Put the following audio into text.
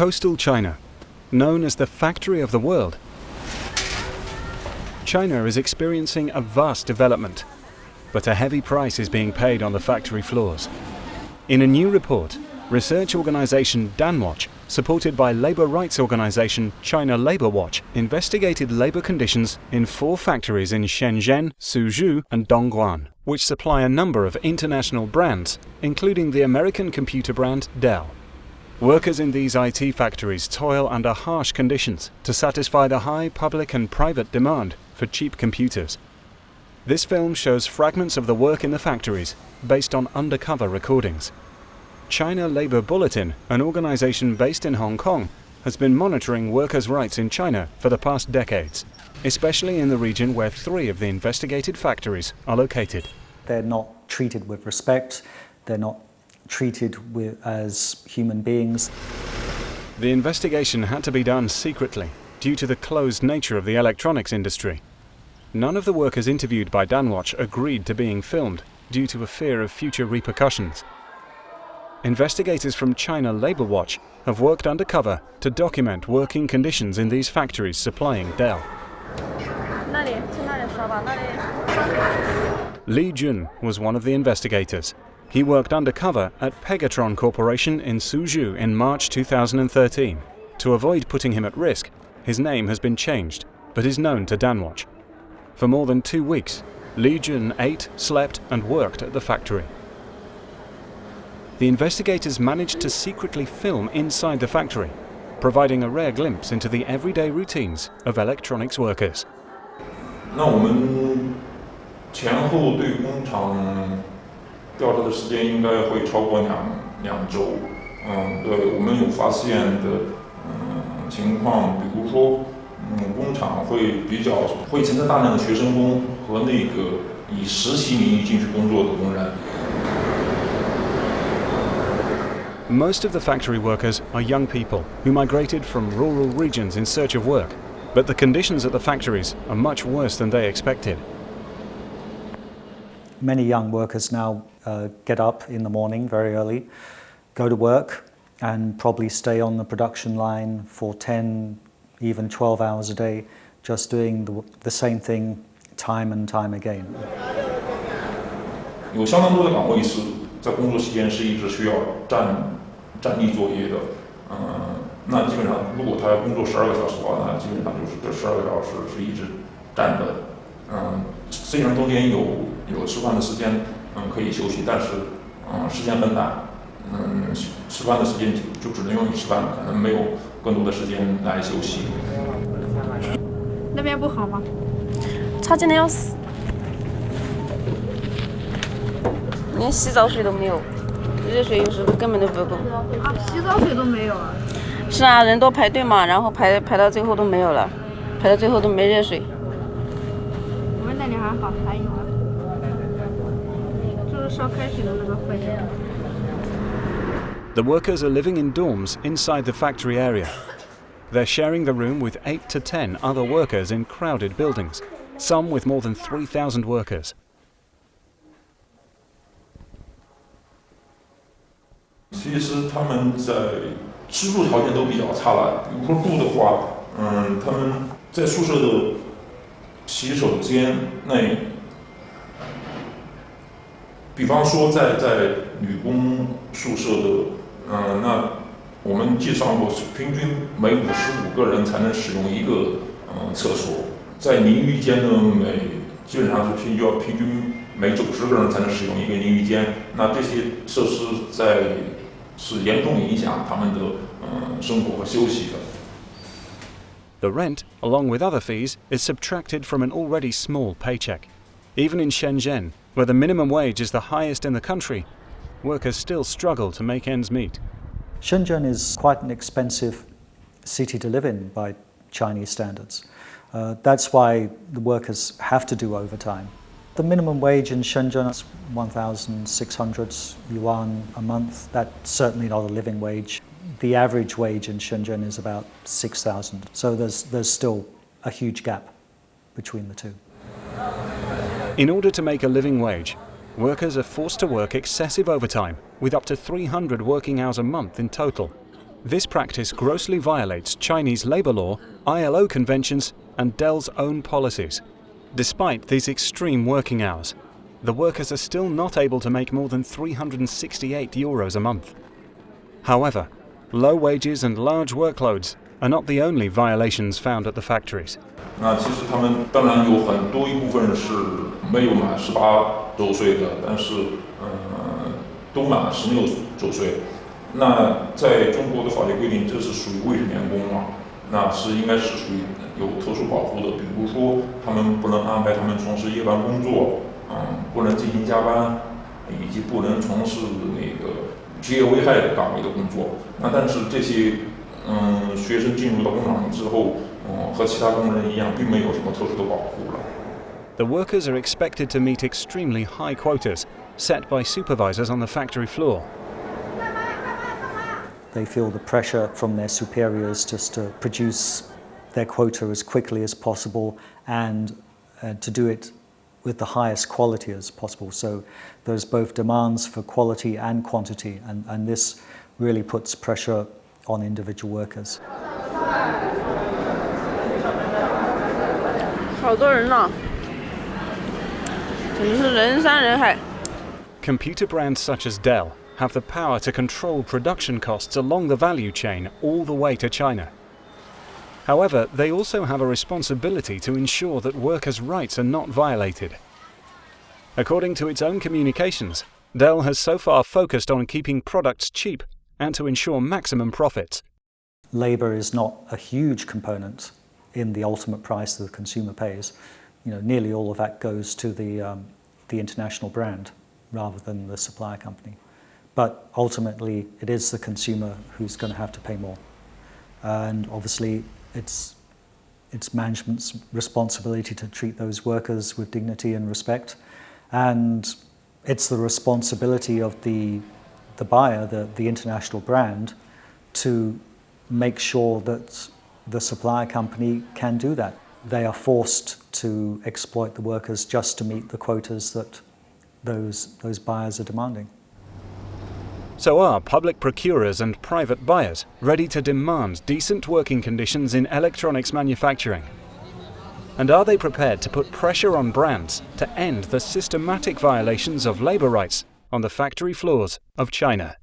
Coastal China, known as the factory of the world, China is experiencing a vast development, but a heavy price is being paid on the factory floors. In a new report, research organization DanWatch, supported by labor rights organization China Labor Watch, investigated labor conditions in 4 factories in Shenzhen, Suzhou and Dongguan, which supply a number of international brands, including the American computer brand Dell. Workers in these IT factories toil under harsh conditions to satisfy the high public and private demand for cheap computers. This film shows fragments of the work in the factories based on undercover recordings. China Labor Bulletin, an organization based in Hong Kong, has been monitoring workers' rights in China for the past decades, especially in the region where 3 of the investigated factories are located. They're not treated with respect, they're not treated as human beings. The investigation had to be done secretly due to the closed nature of the electronics industry. None of the workers interviewed by DanWatch agreed to being filmed due to a fear of future repercussions. Investigators from China Labor Watch have worked undercover to document working conditions in these factories supplying Dell. Li Jun was one of the investigators. He worked undercover at Pegatron Corporation in Suzhou in March 2013. To avoid putting him at risk, his name has been changed, but is known to DanWatch. For more than 2 weeks, Li Jun ate, slept and worked at the factory. The investigators managed to secretly film inside the factory, providing a rare glimpse into the everyday routines of electronics workers. 那我们前后对工厂调查的时间应该会超过两周。对，我们有发现的情况，比如说，工厂会存在大量的学生工和那个以实习名义进去工作的工人。 Most of the factory workers are young people who migrated from rural regions in search of work, but the conditions at the factories are much worse than they expected. Many young workers now get up in the morning very early, go to work and probably stay on the production line for 10, even 12 hours a day, just doing the same thing time and time again. 有相当多的岗位是在工作期间是一直需要站立作业的，那基本上如果他要工作12个小时的话，那基本上就是这12个小时是一直站着的。虽然中间有吃饭的时间，可以休息，但是时间很短，吃饭的时间就只能用于吃饭，可能没有更多的时间来休息。那边不好吗？差劲的要死，连洗澡水都没有。 热水有时候根本都不够啊，洗澡水都没有啊！是啊，人多排队嘛，然后排到最后都没有了，排到最后都没热水。我们那里还好，还有啊，就是烧开水的那个会员。The workers are living in dorms inside the factory area. They're sharing the room with 8 to 10 other workers in crowded buildings, some with more than 3,000 workers. 其实他们在居住条件都比较差了。比如说住的话，他们在宿舍的洗手间内，比方说在女工宿舍的，那我们计算过，平均每55个人才能使用一个厕所。在淋浴间呢，基本上是平均每90个人才能使用一个淋浴间。那这些设施是严重影响他们的生活和休息的。 The rent, along with other fees, is subtracted from an already small paycheck. Even in Shenzhen, where the minimum wage is the highest in the country, workers still struggle to make ends meet. Shenzhen is quite an expensive city to live in by Chinese standards. That's why the workers have to do overtime. The minimum wage in Shenzhen is 1,600 yuan a month. That's certainly not a living wage. The average wage in Shenzhen is about 6,000. So there's still a huge gap between the two. In order to make a living wage, workers are forced to work excessive overtime, with up to 300 working hours a month in total. This practice grossly violates Chinese labor law, ILO conventions, and Dell's own policies. Despite these extreme working hours, the workers are still not able to make more than €368 a month. However, low wages and large workloads are not the only violations found at the factories. 那其实他们当然有很多一部分是没有满18周岁的，但是都满16周岁。那在中国的法律规定，这是属于未成年工嘛？那是应该是属于有特殊保护的，比如说他们不能安排他们从事夜班工作，不能进行加班，以及不能从事那个职业危害岗位的工作。那但是这些学生进入到工厂之后，和其他工人一样，并没有什么特殊的保护了。The workers are expected to meet extremely high quotas set by supervisors on the factory floor. They feel the pressure from their superiors just to produce their quota as quickly as possible and to do it with the highest quality as possible. So there's both demands for quality and quantity, and this really puts pressure on individual workers. 好多人呢，真是人山人海。 Computer brands such as Dell have the power to control production costs along the value chain all the way to China. However, they also have a responsibility to ensure that workers' rights are not violated. According to its own communications, Dell has so far focused on keeping products cheap and to ensure maximum profits. Labour is not a huge component in the ultimate price that the consumer pays. Nearly all of that goes to the international brand rather than the supplier company. But ultimately, it is the consumer who's going to have to pay more. And obviously, it's management's responsibility to treat those workers with dignity and respect. And it's the responsibility of the buyer, the international brand, to make sure that the supplier company can do that. They are forced to exploit the workers just to meet the quotas that those buyers are demanding. So are public procurers and private buyers ready to demand decent working conditions in electronics manufacturing? And are they prepared to put pressure on brands to end the systematic violations of labour rights on the factory floors of China?